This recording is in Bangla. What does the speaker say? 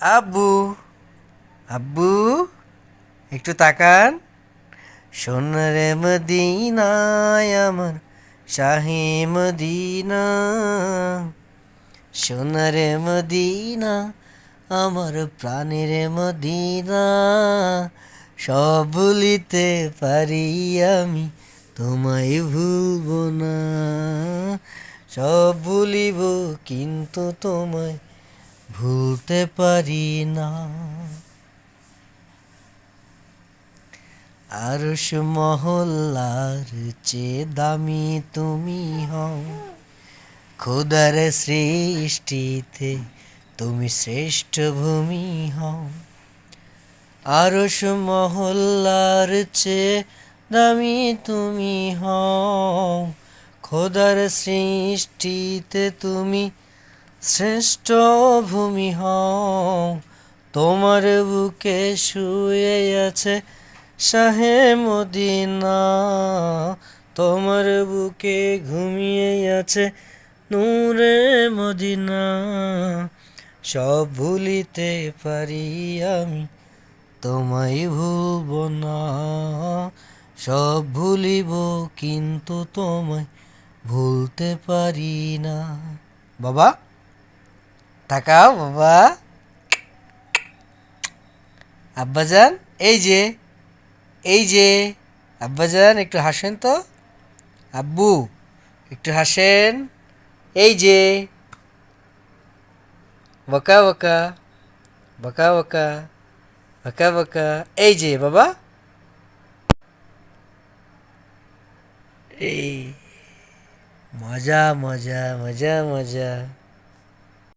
আব্বু, আব্বু, একটু তাকান। সোনারে মদিনায় আমার শাহি মদিনা, সোনারে মদিনা আমার প্রাণের মদিনা। সব ভুলিতে পারি আমি, তোমায় ভুলব না। সব ভুলিব কিন্তু তোমায় ভুলতে পারি না। আরশ মহল্লার চেয়ে দামি তুমি হও, খোদার সৃষ্টিতে তুমি শ্রেষ্ঠ ভূমি হও। আরশ মহল্লার চেয়ে দামি তুমি হও, খোদার সৃষ্টিতে তুমি শ্রেষ্ঠ ভূমি হও। তোমার বুকে শুয়ে আছে শাহে মদিনা, তোমার বুকে ঘুমিয়ে আছে নূরে মদিনা। সব ভুলিতে পারি আমি, তোমায় ভুলব না। সব ভুলিব কিন্তু তোমায় ভুলতে পারি না। বাবা, তাকাও বাবা। আব্বাজান, এই যে আব্বাজান, একটু হাসেন তো। আব্বু, একটু হাসেন। এই যে বকা বকা, বকা বকা, বকা বকা। এই যে বাবা, এই মজা মজা মজা মজা।